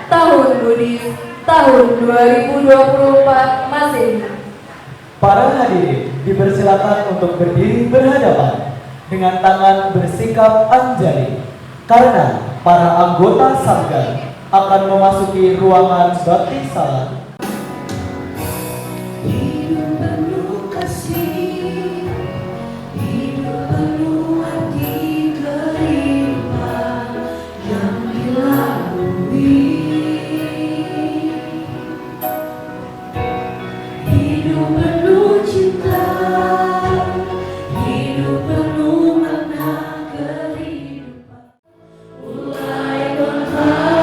Tahun Buddhis tahun 2024 Masehi. Para hadirin dipersilakan untuk berdiri berhadapan dengan tangan bersikap anjali karena para anggota Sangga akan memasuki ruangan bakti salat. Hidup penuh kasih, hidup penuh arti kehidupan yang dilalui. Hidup penuh cinta, hidup penuh makna kehidupan. Mulai berharga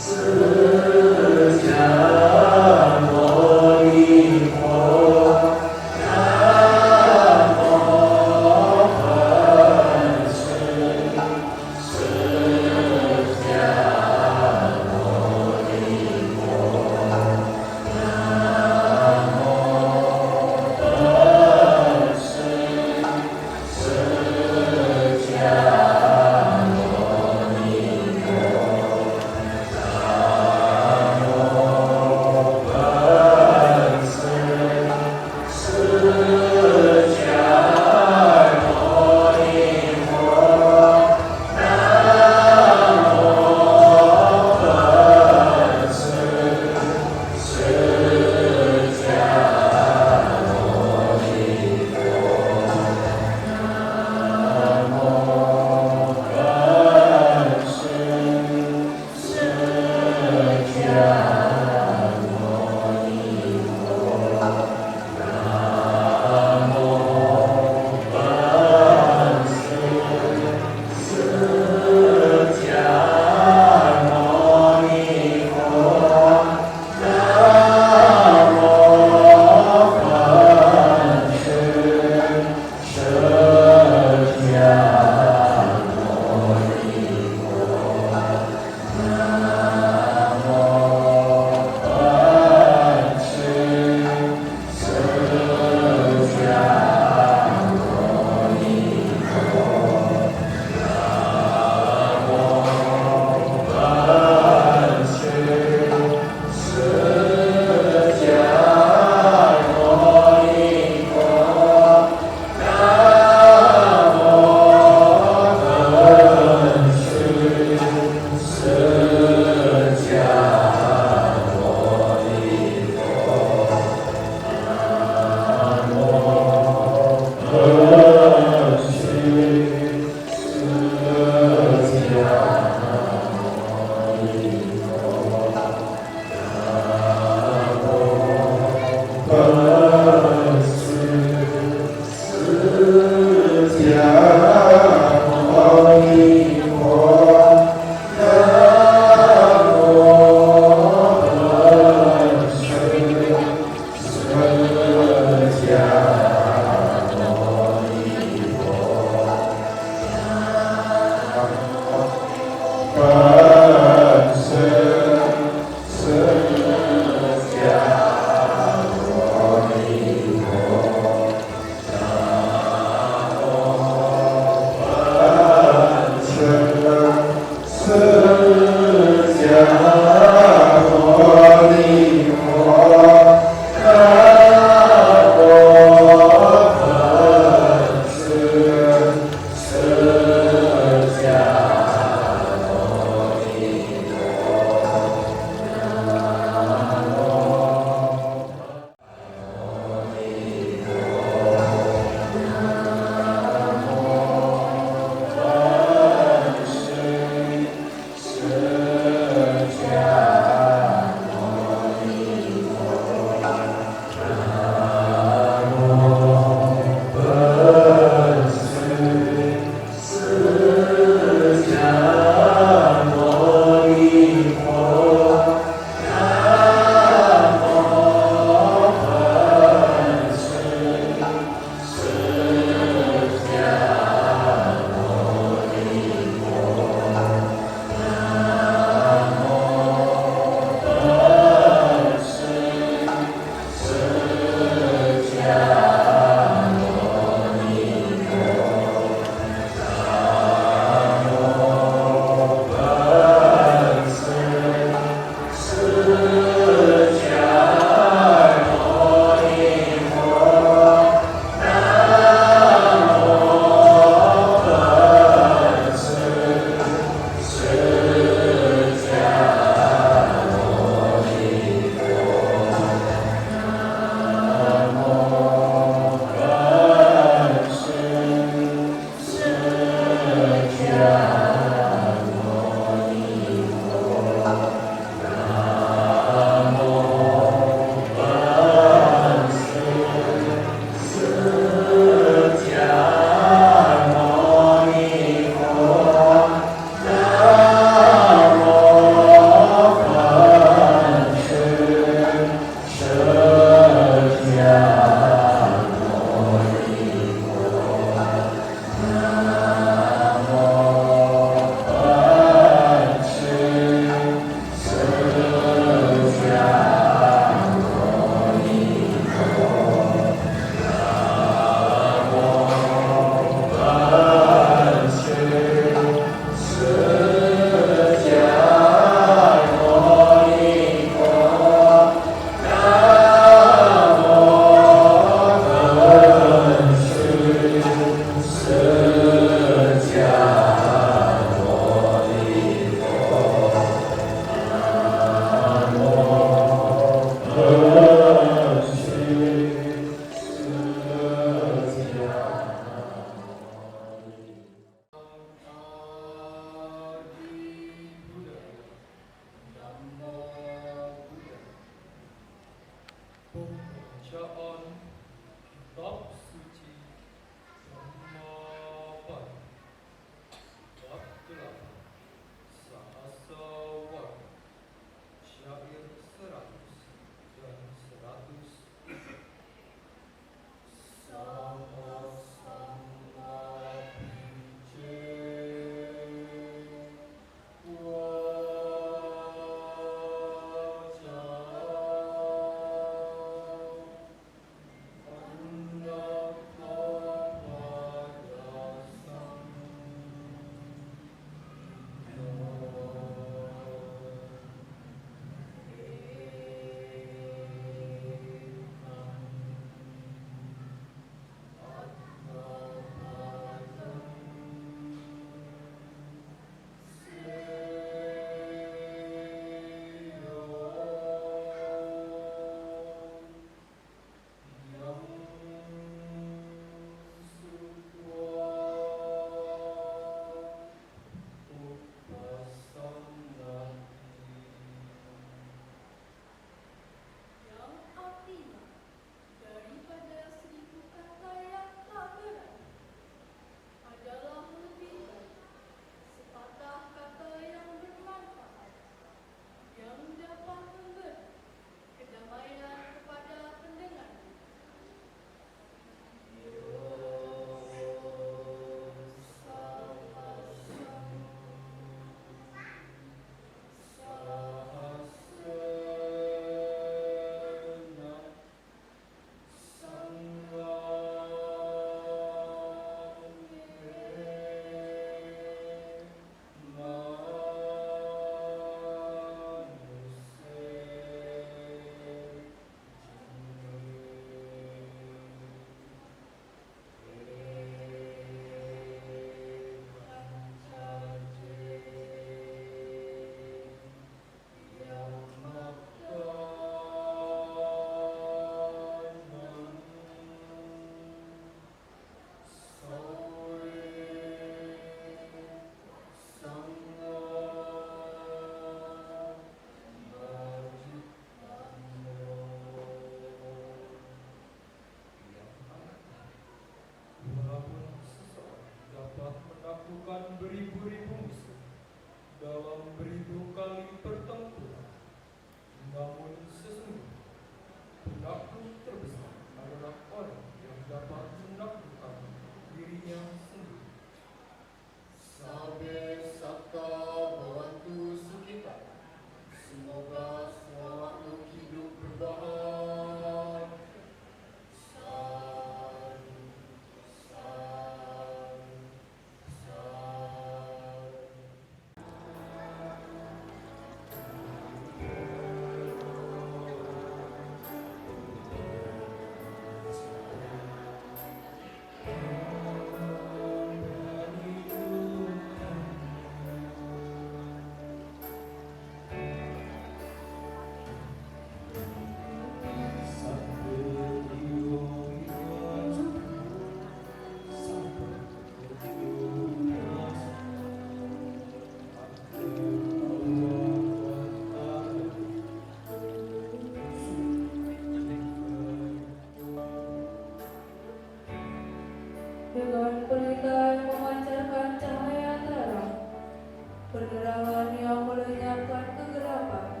Tuhan yang melenyapkan kegelapan.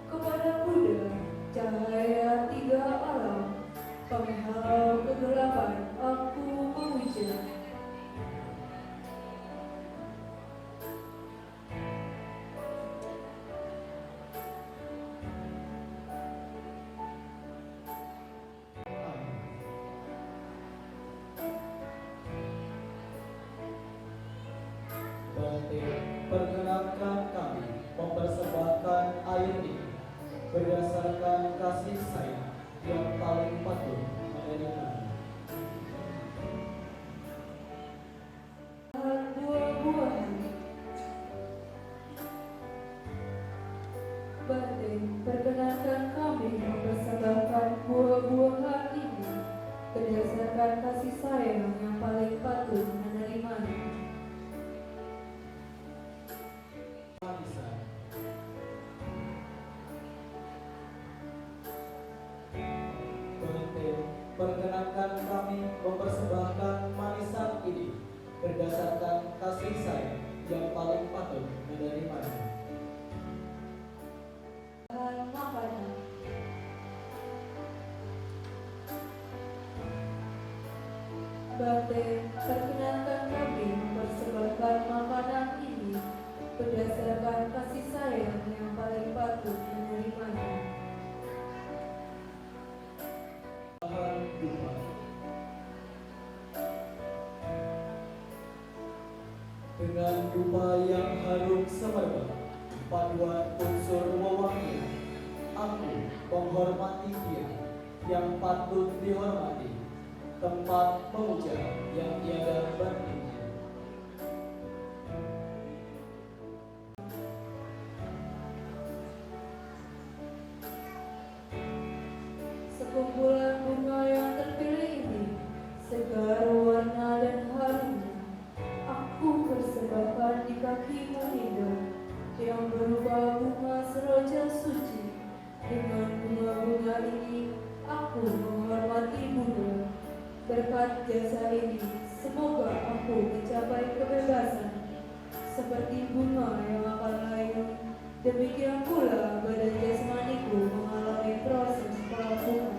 Kepada Buddha, cahaya tiga alam, penghalau kegelapan, aku memuja. Bante, perkenankan kami mempersembahkan air ini berdasarkan kasih sayang yang paling patut menerima. Buah-buahan. Bante, perkenankan kami mempersembahkan buah-buahan ini berdasarkan kasih sayang yang paling patut menerimanya. Manisan. Bante, perkenankan kami mempersembahkan manisan ini berdasarkan kasih sayang yang paling patut menerimanya. Bahan makanan. Bante, perkenankan kami mempersembahkan makanan ini berdasarkan kasih sayang yang paling patut menerimanya. Bahan dupa. Dengan dupa yang harum semerbak, paduan unsur wewangian, aku menghormati dia yang patut dihormati, tempat memuja yang tiada bandingnya. Sekumpulan bunga yang terpilih ini, segar warna dan harumnya, aku persembahkan di kaki Mahinda yang berupa bunga seroja suci. Dengan bunga-bunga ini, aku menghormati Buddha. Berkat jasa ini, semoga aku mencapai kebebasan seperti bunga yang akan layu. Demikian pula badan jasmaniku mengalami proses pelabuhan.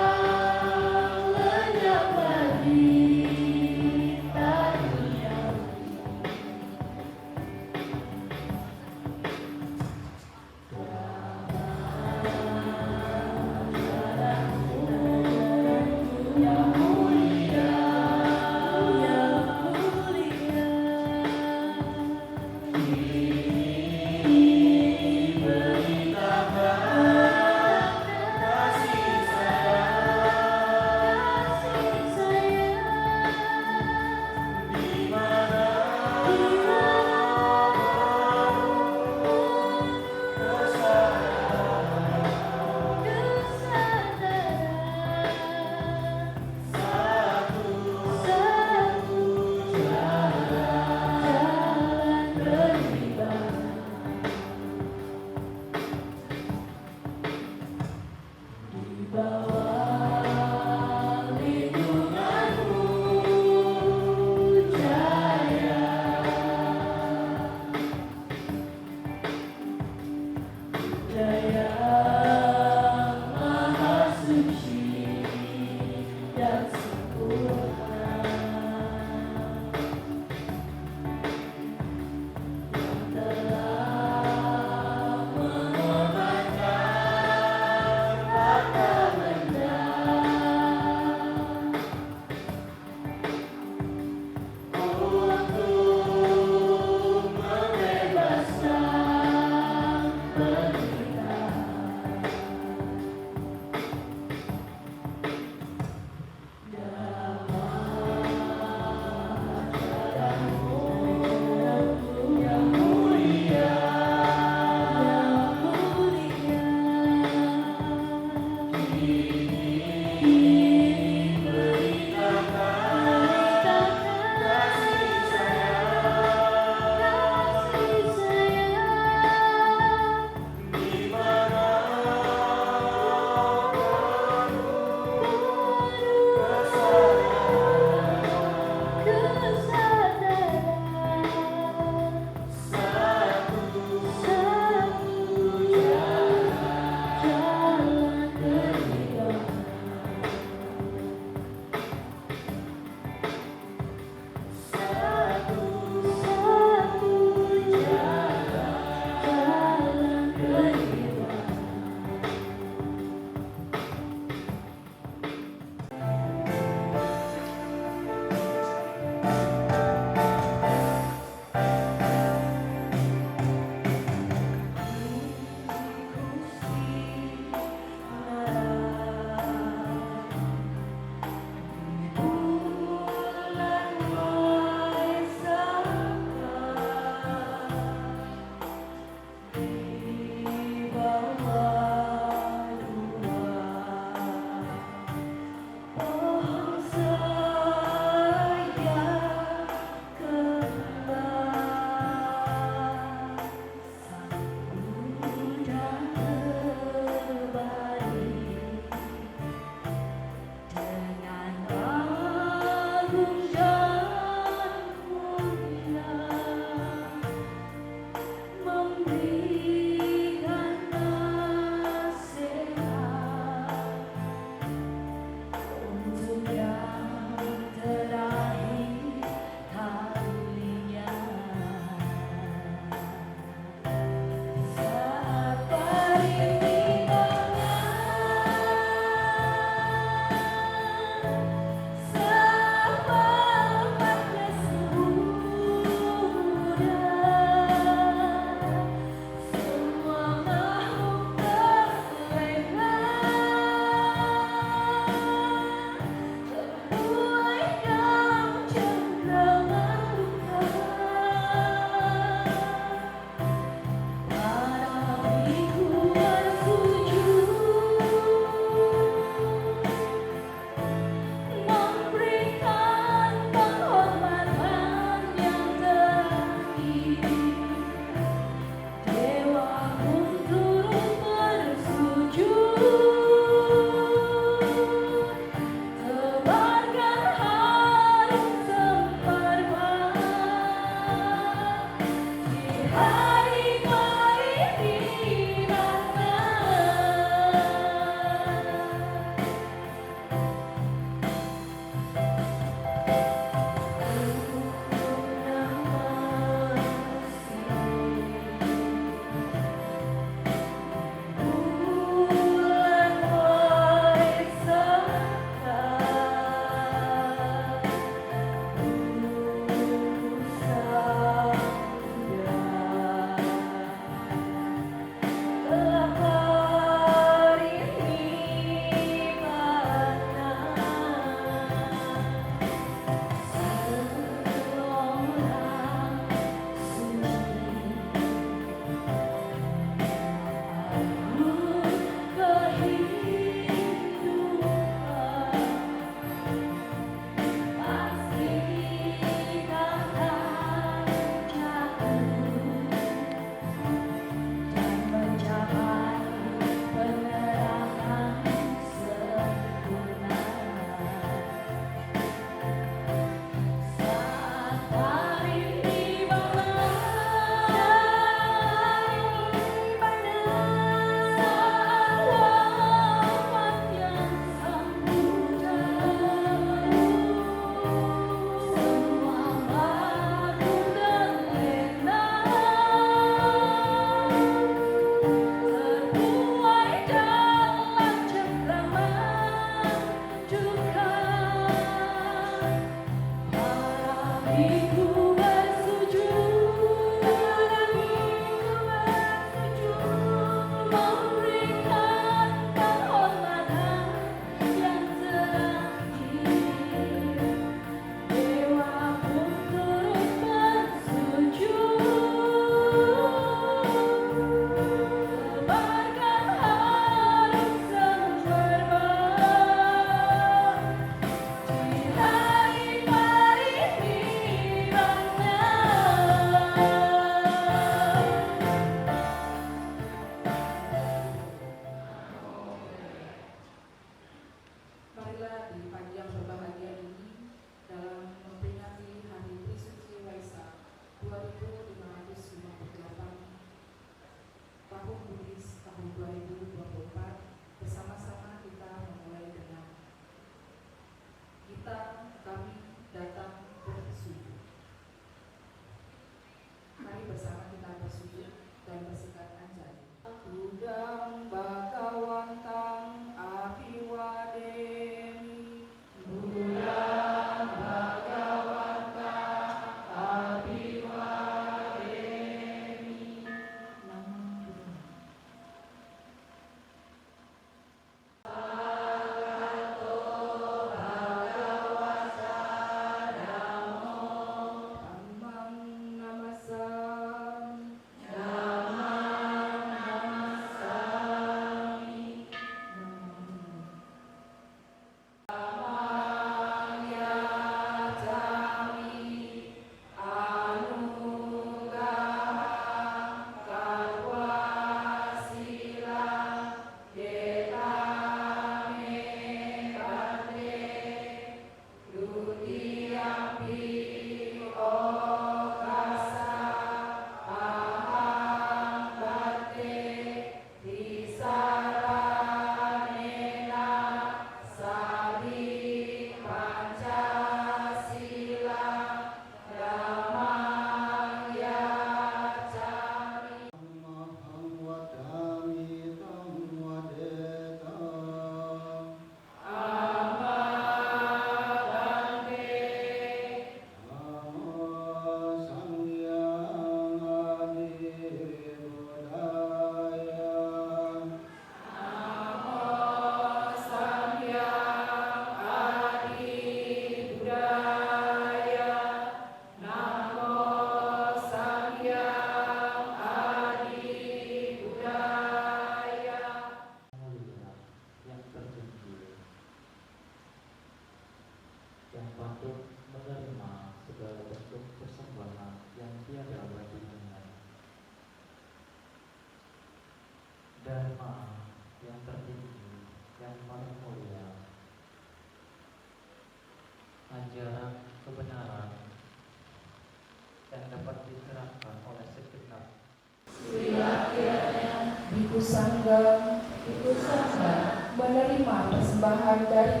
ikut serta menerima persembahan dari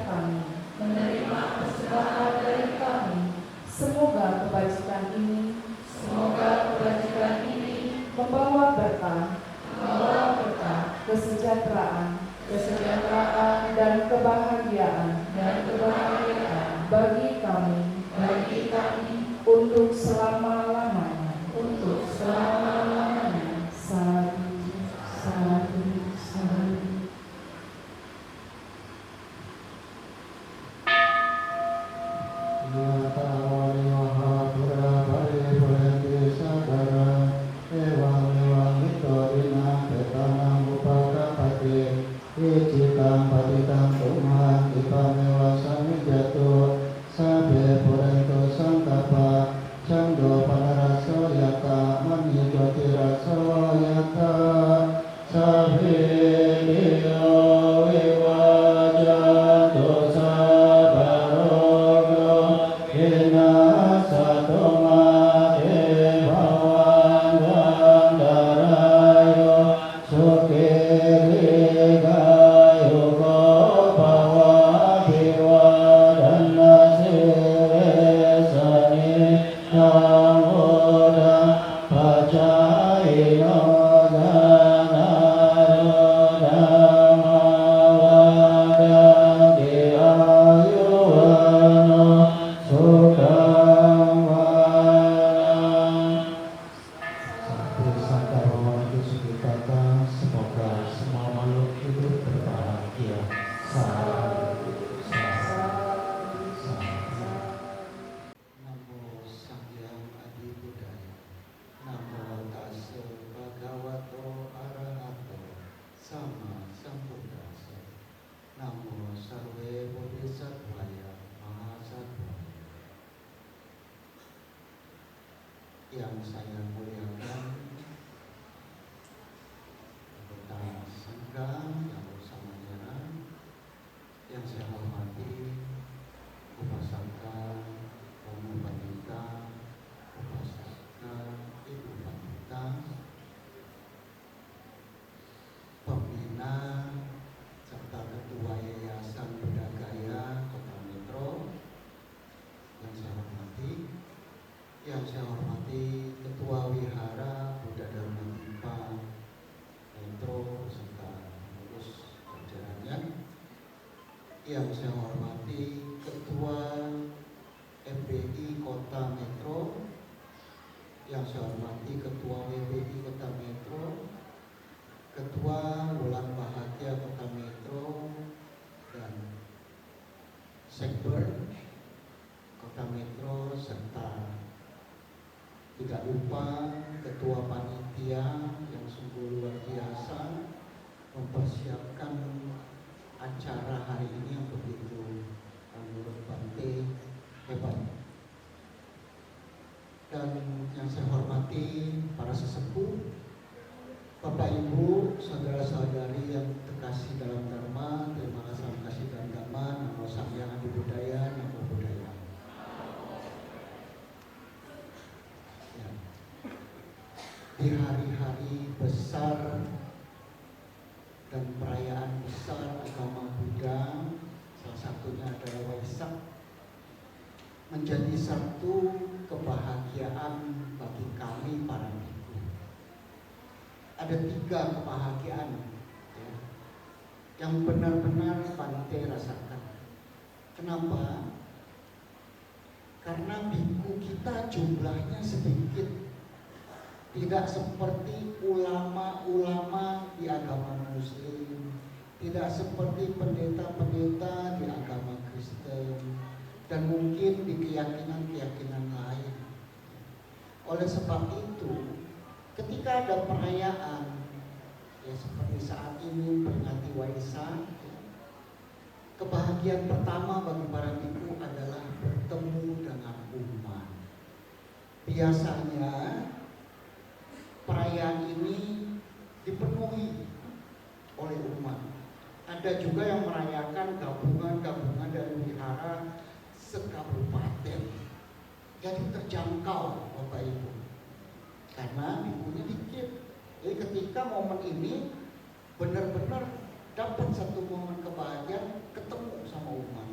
kami, semoga kebajikan ini membawa berkah, kesejahteraan dan kebahagiaan bagi kami untuk selama-lamanya. Sadu, sadu, sadu. Yang saya muliakan anggota Sangga yang bersama yang saya hormati Upasaka, Om Pandita, Upasaka, Ibu Pandita, pembina serta ketua Yayasan Bedagaya Kota Metro yang saya hormati. Yang saya hormati Ketua Wihara Buddha Dharma Dipa Metro beserta pengurus jajarannya. Yang saya hormati Ketua FBI Kota Metro. Yang saya hormati Ketua WBI Kota Metro, Ketua Wulan Bahagia Kota Metro, dan Sekber Kota Metro, serta tidak lupa Ketua Panitia yang sungguh luar biasa mempersiapkan acara hari ini yang begitu menurut Bante hebat. Dan yang saya hormati para sesepuh, Bapak Ibu, saudara-saudari yang terkasih dalam Dharma, terima kasih dalam Dharma, Namo Samgyang Adi Budaya, Namo Buddhaya. Di hari-hari besar dan perayaan besar agama Buddha, salah satunya adalah Waisak, menjadi satu kebahagiaan bagi kami para biku. Ada 3 kebahagiaan ya, yang benar-benar Bante rasakan. Kenapa? Karena biku kita jumlahnya sedikit. Tidak seperti ulama-ulama di agama Muslim, tidak seperti pendeta-pendeta di agama Kristen, dan mungkin di keyakinan-keyakinan lain. Oleh sebab itu, ketika ada perayaan, ya seperti saat ini peringati Waisak, kebahagiaan pertama bagi para biku adalah bertemu dengan umat. Biasanya perayaan ini dipenuhi oleh umat. Ada juga yang merayakan gabungan-gabungan dari wihara sekabupaten. Jadi terjangkau Bapak Ibu. Karena bikunya dikit. Jadi ketika momen ini benar-benar dapat satu momen kebahagiaan ketemu sama umat.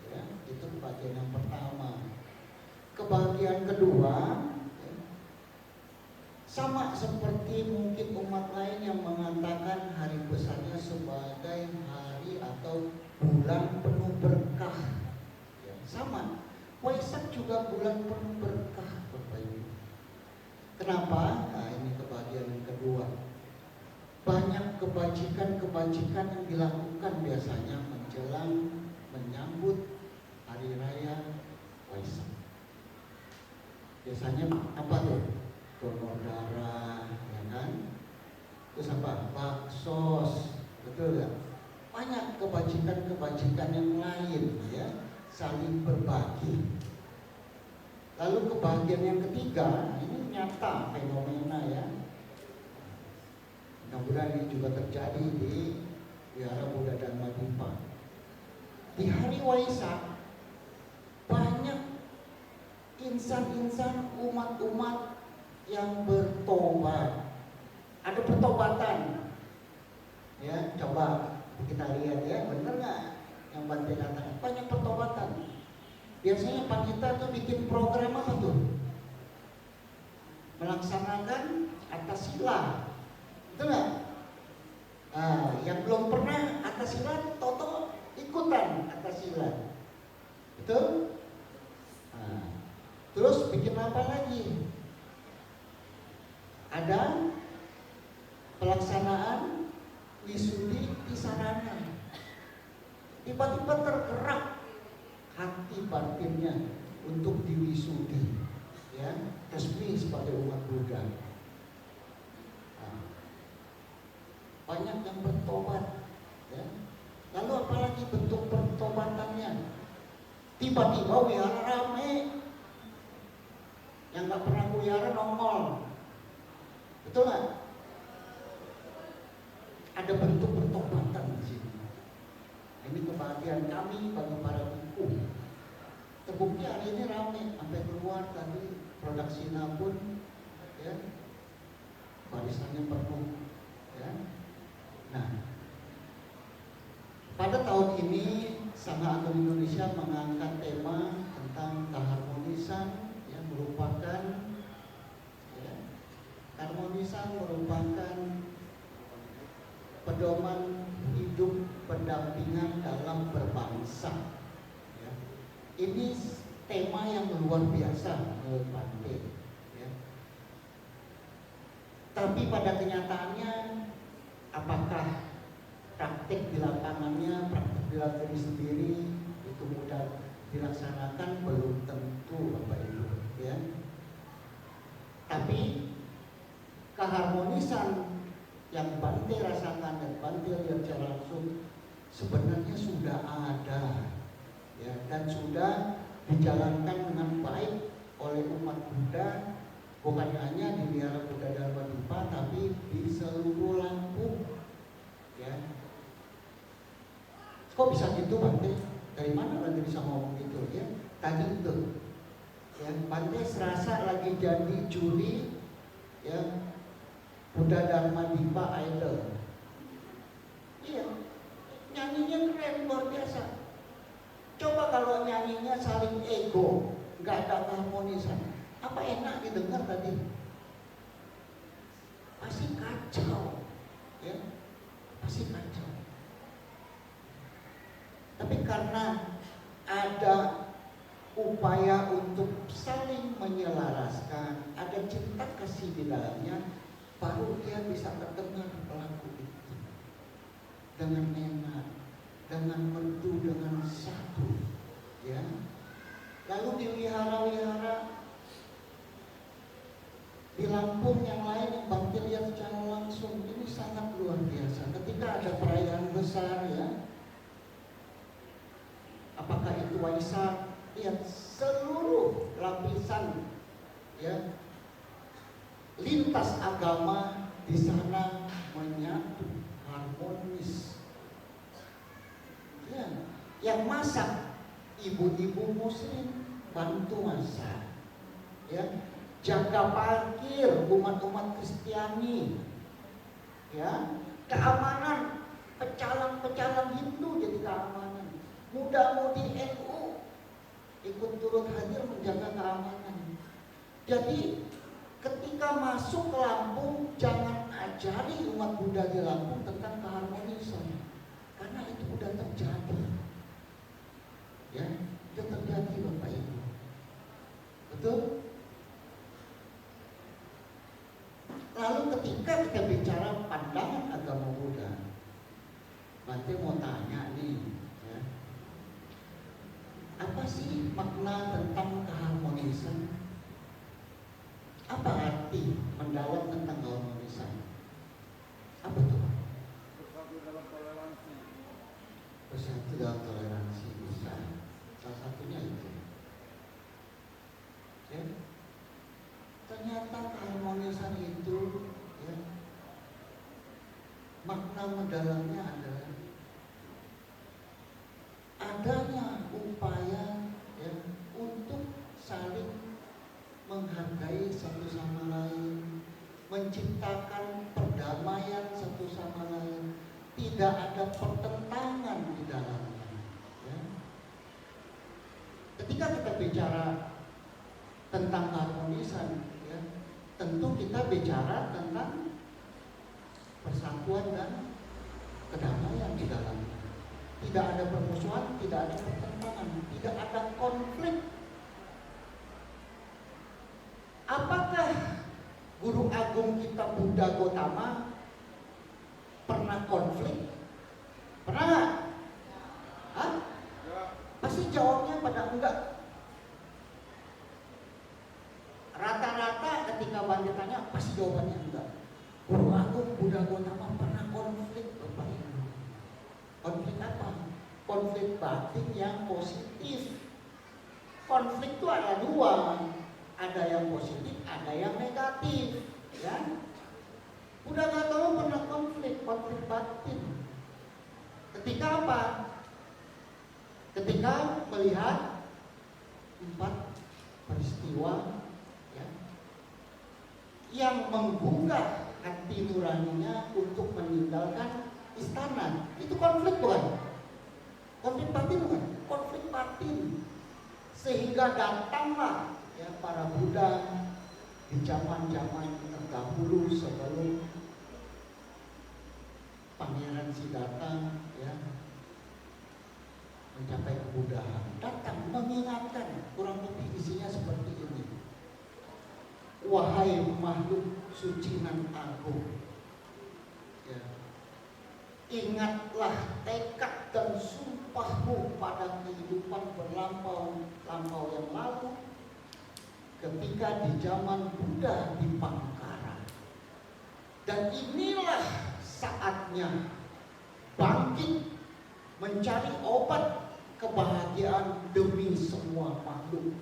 Ya, itu kebahagiaan yang pertama. Kebahagiaan kedua, ya, sama seperti mungkin umat lain yang mengatakan hari besarnya sebagai hari atau bulan penuh berkah. Ya, sama. Waisak juga bulan penuh berkah, Bapak Ibu. Kenapa? Nah, ini kebahagiaan yang kedua. Banyak kebajikan-kebajikan yang dilakukan biasanya menjelang menyambut hari raya Waisak. Biasanya apa tuh? Donor darah, ya kan? Terus apa? Baksos, betul ya? Banyak kebajikan-kebajikan yang lain, ya, saling berbagi. Lalu kebahagiaan yang ketiga, ini nyata fenomena ya. Mudah-mudahan ini juga terjadi di Wihara Buddha Dharma Dipa. Di hari Waisak banyak insan-insan umat-umat yang bertobat. Ada pertobatan. Ya, coba kita lihat ya, benar nggak yang Bante katakan? Banyak pertobatan. Biasanya panitia tuh bikin program apa tuh? Melaksanakan Atasila. Betul nggak? Yang belum pernah Atasila, toto ikutan Atasila. Betul? Terus bikin apa lagi? Ada pelaksanaan wisudi di sarana. Tiba-tiba tergerak hati batinnya untuk diwisudi, ya, resmi sebagai umat Buddha. Banyak yang bertobat, ya. Lalu apalagi bentuk pertobatannya? Tiba-tiba wihara rame, yang nggak pernah wihara nongol, betul nggak? Ada bentuk pertobatan di sini. Ini kebahagiaan kami bagi para biku. Terbukti hari ini rame, sampai keluar tadi produksinya pun, ya, barisannya penuh, ya. Nah, pada tahun ini Sangha Agung Indonesia mengangkat tema tentang keharmonisan, yang merupakan, ya, harmonisan merupakan pedoman hidup pendampingan dalam berbangsa. Ya. Ini tema yang luar biasa menurut Bante. Ya. Tapi pada kenyataannya, apakah praktik di lapangannya, praktik di dalam diri sendiri itu mudah dilaksanakan? Belum tentu, Bapak Ibu. Ya. Tapi keharmonisan yang Bante rasakan dan Bante lihat secara langsung sebenarnya sudah ada, ya, dan sudah dijalankan dengan baik oleh umat Buddha, bukan hanya di Wihara Buddha Dharma Dipa, tapi di seluruh Lampung. Ya. Kok bisa gitu, Bante? Dari mana Bante bisa ngomong gitu? Ya, tadi itu, ya, Bante serasa lagi jadi juri, ya, Buddha Dharma Dipa Idol. Iya, nyanyinya keren, luar biasa. Coba kalau nyanyinya saling ego, nggak ada keharmonisan, apa enak didengar tadi? Pasti kacau, ya, pasti kacau. Tapi karena ada upaya untuk saling menyelaraskan, ada cinta kasih di dalamnya, baru dia bisa terdengar pelaku itu dengan enak, dengan merdu, dengan satu, ya. Lalu di wihara-wihara di Lampung yang lain yang Bante lihat secara langsung, ini sangat luar biasa. Ketika ada perayaan besar, ya, apakah itu Waisak, lihat seluruh lapisan, ya, lintas agama di sana menyatu harmonis. Ya, yang masak ibu-ibu muslim bantu masak, ya, jaga parkir umat-umat Kristiani, ya, keamanan pecalang muda-mudi NU ikut turut hadir menjaga keamanan. Jadi ketika masuk ke Lampung, jangan ajari umat Buddha di Lampung tentang keharmonisan, karena itu udah terjadi. Ya, udah terjadi Bapak Ibu. Betul? Lalu ketika kita bicara pandangan agama Buddha, nanti mau tanya nih, ya, apa sih makna tentang keharmonisan? Apa arti mendalam tentang keharmonisan? Apa tuh? Bersatu dalam toleransi. Bersatu dalam toleransi bisa. Salah satunya itu. Ya. Ternyata keharmonisan itu, ya, makna mendalamnya adalah adanya upaya, ya, untuk saling menghargai satu sama lain, menciptakan perdamaian satu sama lain, tidak ada pertentangan di dalamnya. Ya. Ketika kita bicara tentang keharmonisan, ya, tentu kita bicara tentang persatuan dan kedamaian di dalamnya. Tidak ada permusuhan, tidak ada pertentangan, tidak ada konflik. Apakah Guru Agung kita Buddha Gotama pernah konflik? Pernah nggak? Hah? Ya. Pasti jawabnya pada enggak. Rata-rata ketika banyak tanya pasti jawabannya enggak. Guru Agung Buddha Gotama pernah konflik Bapak Ibu. Konflik apa? Konflik batin yang positif. Konflik itu ada dua. Ada yang positif, ada yang negatif, ya. Udah nggak tahu pernah konflik batin. Ketika apa? Ketika melihat 4 peristiwa, ya, yang menggugah hati nuraninya untuk meninggalkan istana. Itu konflik bukan? Konflik batin bukan? Konflik batin. Sehingga datanglah, ya, para Buddha di zaman-zaman terdahulu sebelum Pangeran Siddhartha, ya, mencapai kebuddhaan, datang mengingatkan, kurang lebih isinya seperti ini. Wahai makhluk suci nan agung, ya, ingatlah tekad dan sumpahmu pada kehidupan berlampau yang lalu, ketika di zaman Buddha di Pangkara. Dan inilah saatnya bangkit mencari obat kebahagiaan demi semua makhluk.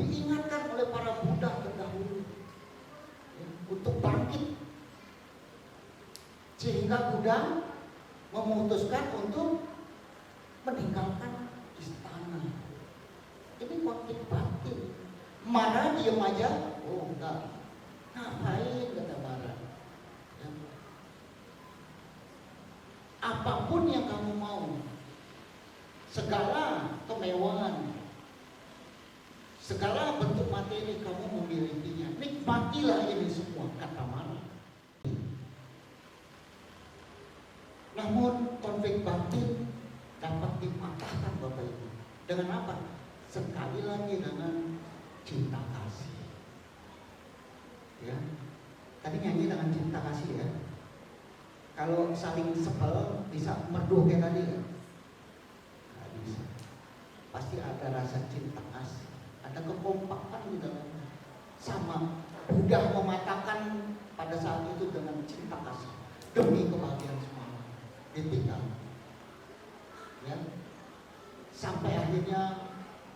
Diingatkan oleh para Buddha terdahulu, ya, untuk bangkit. Sehingga Buddha memutuskan untuk meninggalkan istana. Ini konflik batin. Marah diam aja? Oh enggak. Ngapain kata marah? Ya. Apapun yang kamu mau, segala kemewahan, segala bentuk materi kamu memilikinya, nikmatilah ini semua, kata marah. Namun konflik batin dapat dipatahkan Bapak Ibu. Dengan apa? Sekali lagi dengan cinta kasih. Ya, tadi nyanyi dengan cinta kasih ya. Kalau saling sebel bisa merdu kayak tadi ya? Nggak bisa. Pasti ada rasa cinta kasih, ada kekompakan di dalamnya. Sama Buddha mematakan pada saat itu dengan cinta kasih demi kebahagiaan semua. Ditinggal. Ya. Sampai akhirnya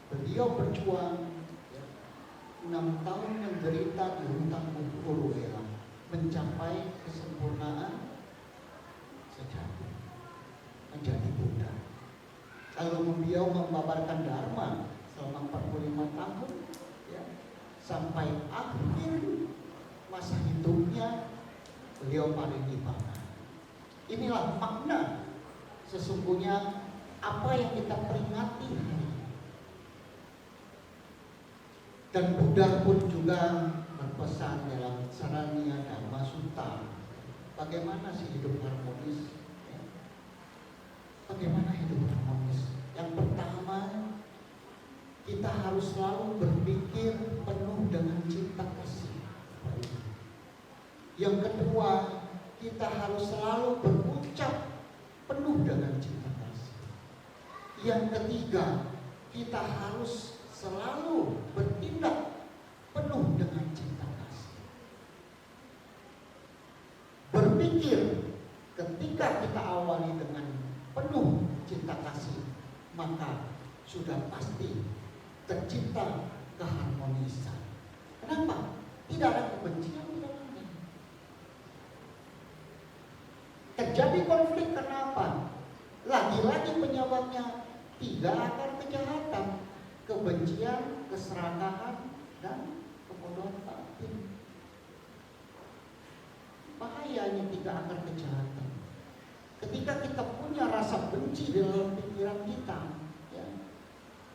beliau berjuang, 6 tahun menderita di hutan Kuruwela, mencapai kesempurnaan sejati, menjadi Buddha. Lalu beliau membabarkan Dharma selama 45 tahun, ya, sampai akhir masa hidupnya beliau parinibbana. Inilah makna sesungguhnya apa yang kita peringati hari ini. Dan Buddha pun juga berpesan dalam Saraniya Dhamma Sutta, bagaimana sih hidup harmonis? Bagaimana hidup harmonis? Yang pertama, kita harus selalu berpikir penuh dengan cinta kasih. Yang kedua, kita harus selalu berucap penuh dengan cinta kasih. Yang ketiga, kita harus selalu bertindak penuh dengan cinta kasih. Berpikir ketika kita awali dengan penuh cinta kasih, maka sudah pasti tercipta keharmonisan. Kenapa? Tidak ada kebencian di dalamnya. Terjadi konflik kenapa? Lagi-lagi penyebabnya tidak akar kejahatan, kebencian, keserakahan, dan kebodohan batin. Bahayanya tiga akar kejahatan. Ketika kita punya rasa benci di dalam pikiran kita, ya,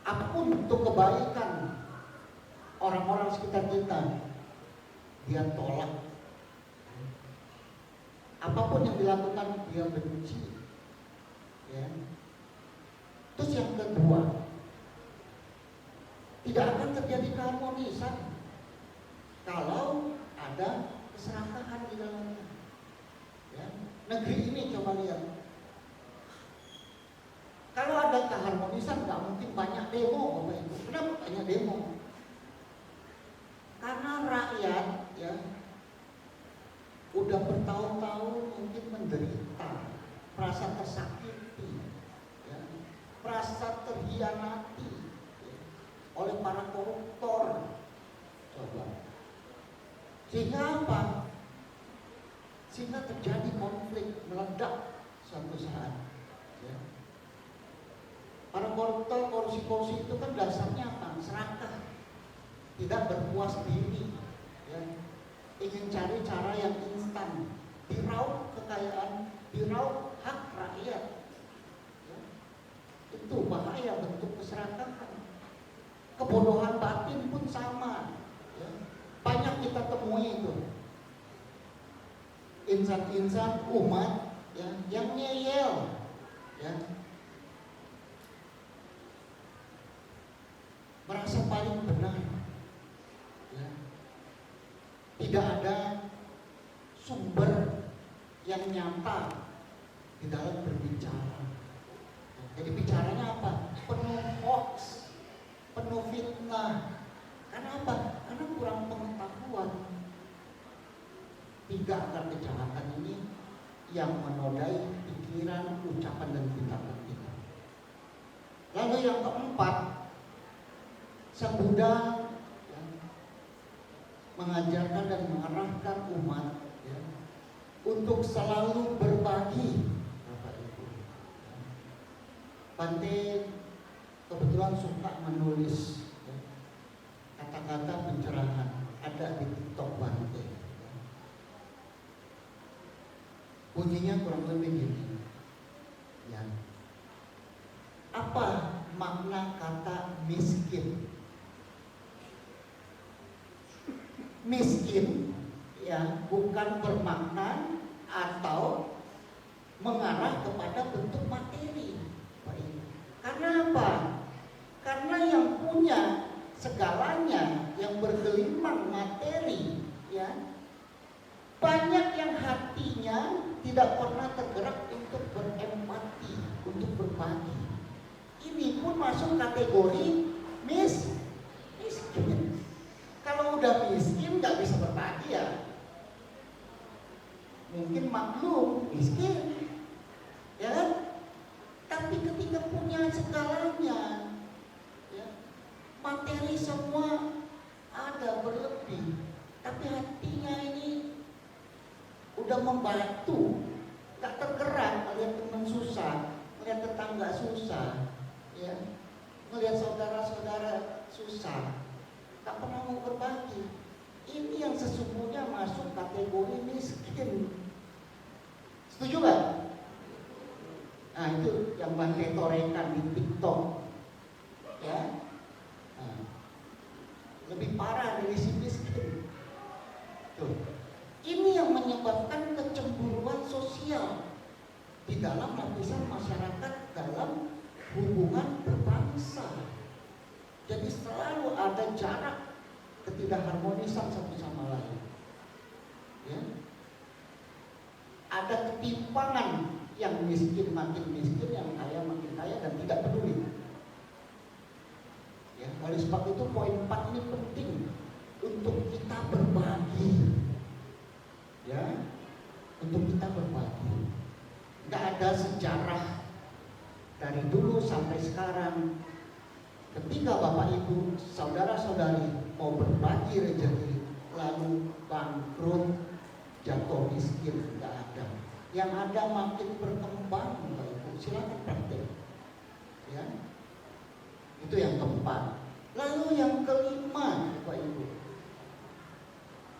apapun untuk kebaikan orang-orang sekitar kita, dia tolak. Apapun yang dilakukan dia benci. Ya. Terus yang kedua, tidak akan terjadi keharmonisan kalau ada keserakahan di dalamnya. Ya. Negeri ini coba lihat. Kalau ada keharmonisan nggak mungkin banyak demo, Bapak Ibu. Kenapa banyak demo? Karena rakyat ya udah bertahun-tahun mungkin menderita, merasa tersakiti, ya, merasa terhianati ya, oleh para koruptor. Coba. Sehingga apa? Sehingga terjadi konflik meledak suatu saat. Ya. Para koruptor, korupsi-korupsi itu kan dasarnya apa? Serakah, tidak berpuas diri, ya. Ingin cari cara yang instan, diraup kekayaan, diraup hak rakyat. Ya. Itu bahaya bentuk keserakahan. Kebodohan batin pun sama. Ya. Banyak kita temui itu. Insan-insan umat ya, yang ngeyel, ya, merasa paling benar, ya. Tidak ada sumber yang nyata di dalam berbicara. Jadi bicaranya apa? Penuh hoax, penuh fitnah. Karena apa? Karena kurang pengetahuan. Tiga akar kejahatan ini yang menodai pikiran, ucapan, dan tindakan kita. Lalu yang keempat, Sang Buddha ya, mengajarkan dan mengarahkan umat ya, untuk selalu berbagi. Bapak Ibu, Bante kebetulan suka menulis ya, kata-kata pencerahan, ada di TikTok Bante. Bunyinya kurang lebih gini, ya. Apa makna kata miskin? Miskin, ya, bukan bermakna atau mengarah kepada bentuk materi. Karena apa? Karena yang punya segalanya, yang bergelimang materi, ya, banyak yang hatinya tidak pernah tergerak untuk berempati, untuk berbagi. Ini pun masuk kategori miskin. Kalau udah miskin nggak bisa berbagi ya, mungkin maklum miskin, ya kan? Tapi ketika punya segalanya, ya, materi semua ada berlebih, tapi hatinya ini udah membantu, gak tergerak melihat teman susah, melihat tetangga susah, ya, melihat saudara-saudara susah, gak pernah mau berbagi. Ini yang sesungguhnya masuk kategori miskin. Setuju gak? Nah itu yang Bante torekan di TikTok, ya. Nah, lebih parah dari si miskin. Tuh. Ini yang menyebabkan kecemburuan sosial di dalam lapisan masyarakat dalam hubungan berbangsa. Jadi selalu ada jarak ketidakharmonisan satu sama lain. Ya. Ada ketimpangan, yang miskin makin miskin, yang kaya makin kaya, dan tidak peduli. Ya, oleh sebab itu poin 4 ini penting untuk kita berbagi. Ya, untuk kita berbagi. Nggak ada sejarah dari dulu sampai sekarang ketika Bapak Ibu, saudara-saudari mau berbagi rezeki lalu bangkrut, jatuh miskin, nggak ada. Yang ada makin berkembang, Bapak Ibu. Silakan praktek. Ya, itu yang keempat. Lalu yang kelima, Bapak Ibu,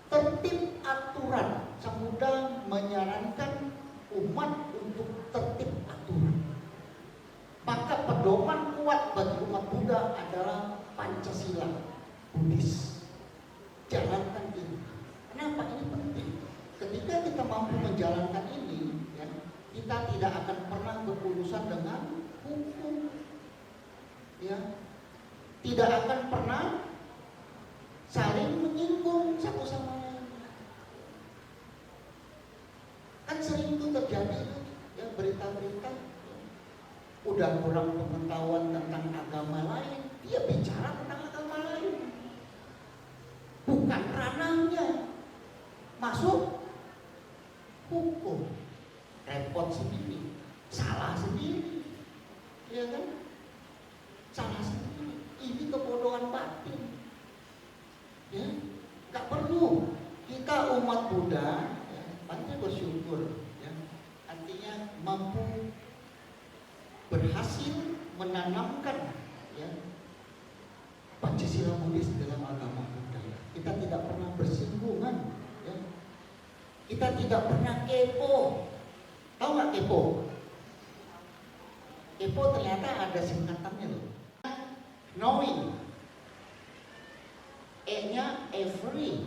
tertib aturan. Sang Buddha menyarankan umat untuk tertib aturan. Maka pedoman kuat bagi umat Buddha adalah Pancasila Buddhis. Jalankan ini. Kenapa ini penting? Ketika kita mampu menjalankan ini, ya, kita tidak akan pernah berurusan dengan hukum. Ya, tidak akan pernah saling menyinggung satu sama lain. Kan sering itu terjadi, ya, berita-berita, ya. Udah kurang pengetahuan tentang agama lain, dia bicara tentang agama lain, bukan ranahnya, masuk hukum, repot sendiri, salah sendiri, ya kan? Salah sendiri. Ini kebodohan batin. Ya, nggak perlu. Kita umat Buddha, ya, Bante bersyukur, ya, artinya mampu berhasil menanamkan, ya, Pancasila Buddhis dalam agama Buddha. Kita tidak pernah bersinggungan, ya. Kita tidak pernah kepo. Tahu nggak kepo? Kepo ternyata ada singkatannya loh. Knowing, E-nya every,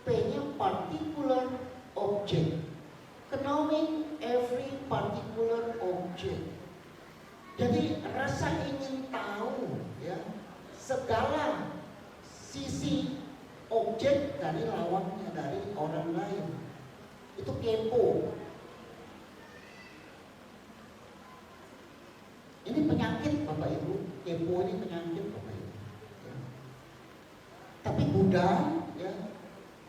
P-nya particular object. Knowing every particular object. Jadi rasa ingin tahu, ya, segala sisi objek dari lawannya, dari orang lain. Itu kepo. Ini penyakit Bapak Ibu, kepo ini penyakit Bapak Ibu. Ya. Tapi Buddha, ya,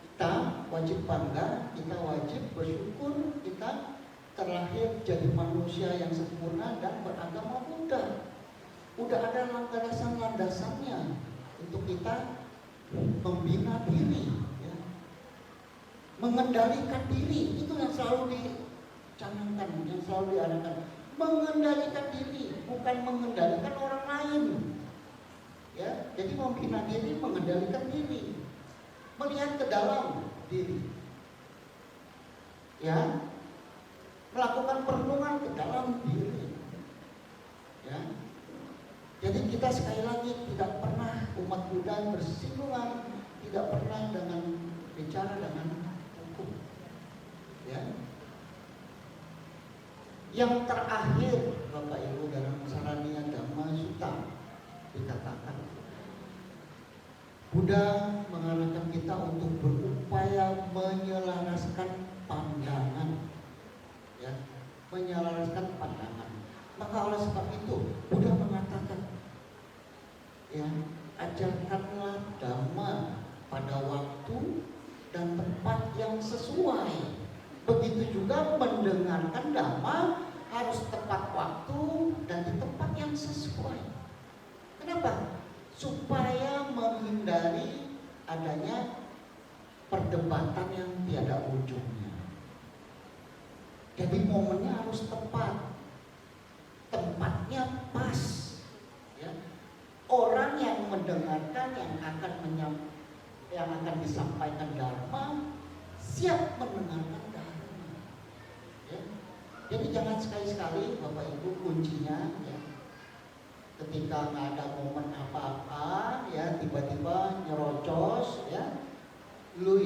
kita wajib bangga, kita wajib bersyukur, kita terlahir jadi manusia yang sempurna dan beragama Buddha. Udah ada landasan-landasannya untuk kita membina diri, ya. Mengendalikan diri, itu yang selalu dicanangkan, yang selalu diarahkan. Mengendalikan diri, bukan mengendalikan orang lain. Ya, jadi membina diri, mengendalikan diri, melihat ke dalam diri. Ya, melakukan perenungan ke dalam diri. Ya, jadi kita sekali lagi tidak pernah umat Buddha bersinggungan, tidak pernah dengan bicara dengan hukum. Ya. Yang terakhir Bapak Ibu dalam Saraniya Dhamma Sutta dikatakan Buddha mengarahkan kita untuk berupaya menyelaraskan pandangan, ya, menyelaraskan pandangan. Maka oleh sebab itu Buddha mengatakan, ya, ajarkanlah Dhamma pada waktu dan tempat yang sesuai. Begitu juga mendengarkan Dhamma harus tepat waktu dan di tempat yang sesuai. Kenapa? Supaya menghindari adanya perdebatan yang tiada ujungnya. Jadi momennya harus tepat, tempatnya pas. Ya. Orang yang mendengarkan, yang akan disampaikan Dharma siap mendengarkan Dharma. Ya. Jadi jangan ingat sekali-sekali Bapak Ibu kuncinya ya. Ketika nggak ada momen apa-apa ya, tiba-tiba nyerocos ya, lu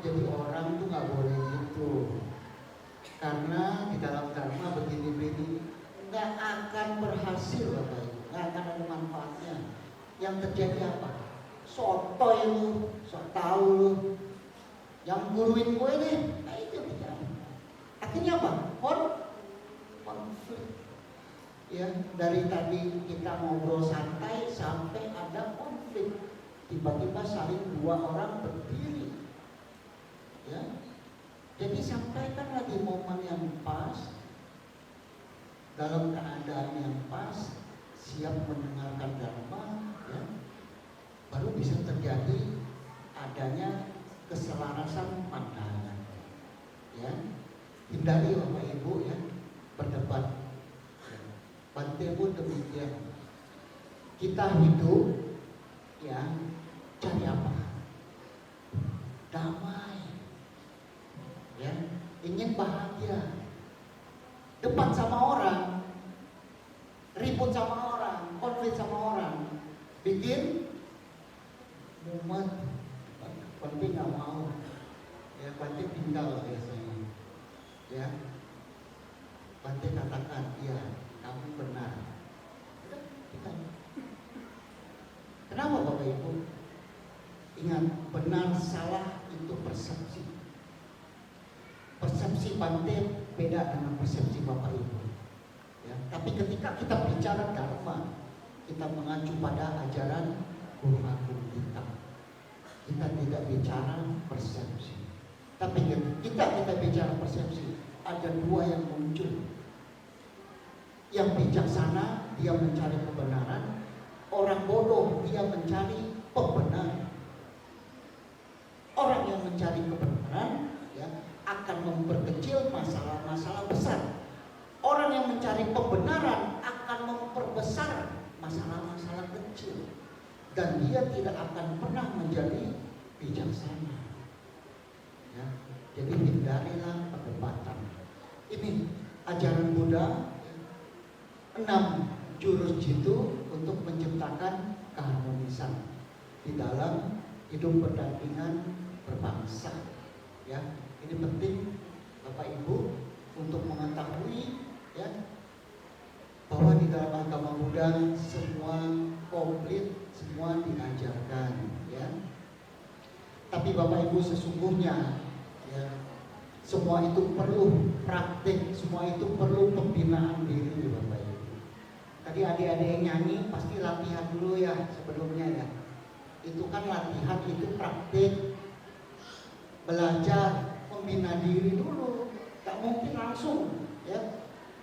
jadi orang tuh nggak boleh gitu. Karena di dalam dharma begini-begini nggak akan berhasil Bapak Ibu, nggak akan ada manfaatnya. Yang terjadi apa? Sotoy lu, sok tahu lu, yang guruin gue nih, nah itu bicara. Akhirnya apa? Konflik. Ya, dari tadi kita ngobrol santai sampai ada konflik. Tiba-tiba saling dua orang berdiri. Ya. Jadi sampaikan lagi momen yang pas, dalam keadaan yang pas, siap mendengarkan dharma, ya. Baru bisa terjadi adanya keselarasan pandangan. Ya. Hindari Bapak Ibu ya berdebat. Bante pun demikian. Kita hidup ya cari apa? Damai. Ya, ingin bahagia. Debat sama orang, ribut sama orang, konflik sama orang, bikin mumet. Bante nggak mau. Ya, Bante tinggal biasanya. Ya, Bante katakan, iya, kamu benar. Kenapa Bapak Ibu? Ingat, benar salah itu persepsi. Persepsi Bante beda dengan persepsi Bapak Ibu. Ya, tapi ketika kita bicara dharma, kita mengacu pada ajaran Guru Agung kita. Kita tidak bicara persepsi. Tapi ketika kita bicara persepsi, ada dua yang muncul. Yang bijaksana dia mencari kebenaran, orang bodoh dia mencari pembenaran. Orang yang mencari kebenaran ya akan memperkecil masalah-masalah besar. Orang yang mencari pembenaran akan memperbesar masalah-masalah kecil, dan dia tidak akan pernah menjadi bijaksana. Ya, jadi hindarilah perdebatan. Ini ajaran Buddha. 6 jurus jitu untuk menciptakan keharmonisan di dalam hidup berdampingan berbangsa. Ya, ini penting Bapak Ibu untuk mengetahui ya bahwa di dalam agama Buddha semua komplit, semua diajarkan ya. Tapi Bapak Ibu sesungguhnya ya semua itu perlu praktik, semua itu perlu pembinaan diri Bapak Ibu. Tadi adik-adik yang nyanyi pasti latihan dulu ya sebelumnya ya. Itu kan latihan, itu praktik, belajar, membina diri dulu. Gak mungkin langsung ya,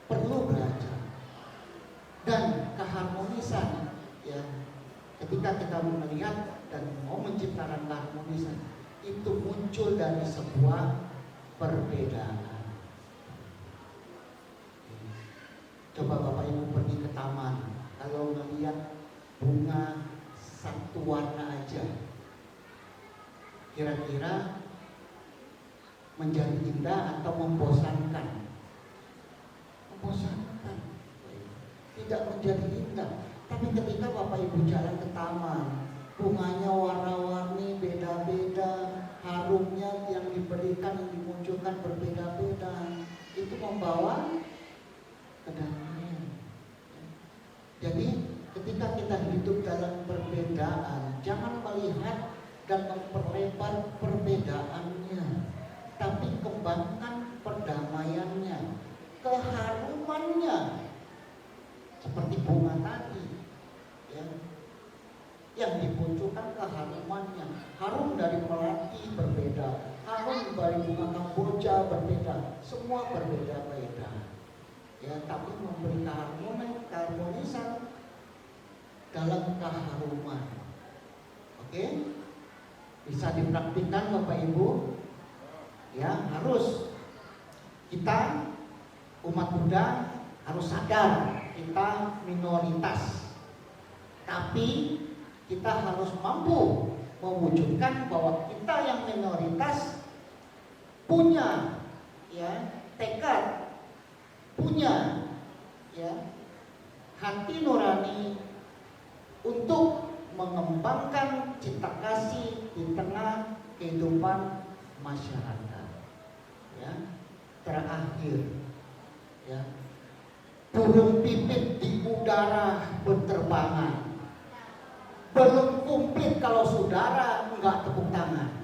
perlu belajar. Dan keharmonisan ya, ketika kita melihat dan mau menciptakan keharmonisan, itu muncul dari sebuah perbedaan. Coba Bapak Ibu pergi ke taman, kalau melihat bunga satu warna aja, kira-kira menjadi indah atau membosankan? Membosankan, tidak menjadi indah. Tapi ketika Bapak Ibu jalan ke taman, bunganya warna-warni, beda-beda, harumnya yang diberikan, yang dimunculkan berbeda-beda, itu membawa kedamaian. Jadi ketika kita hidup dalam perbedaan, jangan melihat dan memperlebar perbedaannya, tapi kembangkan perdamaiannya, keharumannya, seperti bunga tadi ya, yang dimunculkan keharumannya. Harum dari melati berbeda, harum dari bunga kamboja berbeda, semua berbeda-beda ya, tapi memberi keharmonisan dalam keharuman. Oke? Bisa dipraktikkan Bapak Ibu ya. Harus kita umat Buddha harus sadar kita minoritas, tapi kita harus mampu mewujudkan bahwa kita yang minoritas punya ya tekad punya ya hati nurani untuk mengembangkan cita kasih di tengah kehidupan masyarakat. Ya, terakhir, ya, burung pipit di udara berterbangan. Belum komplit kalau saudara enggak tepuk tangan.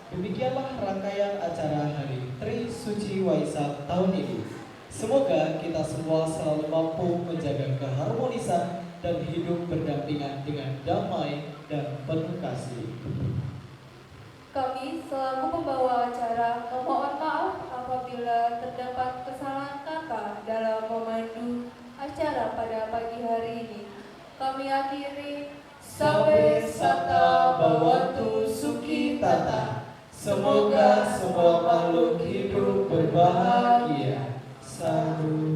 Demikianlah rangkaian acara Hari Tri Suci Waisak tahun ini. Semoga kita semua selalu mampu menjaga keharmonisan dan hidup berdampingan dengan damai dan penuh kasih. Kami selaku pembawa acara memohon maaf apabila terdapat kesalahan kata dalam memandu acara pada pagi hari ini. Kami akhiri Sabe Sata Bawatu Suki Tata. Semoga semua makhluk hidup berbahagia. Saru.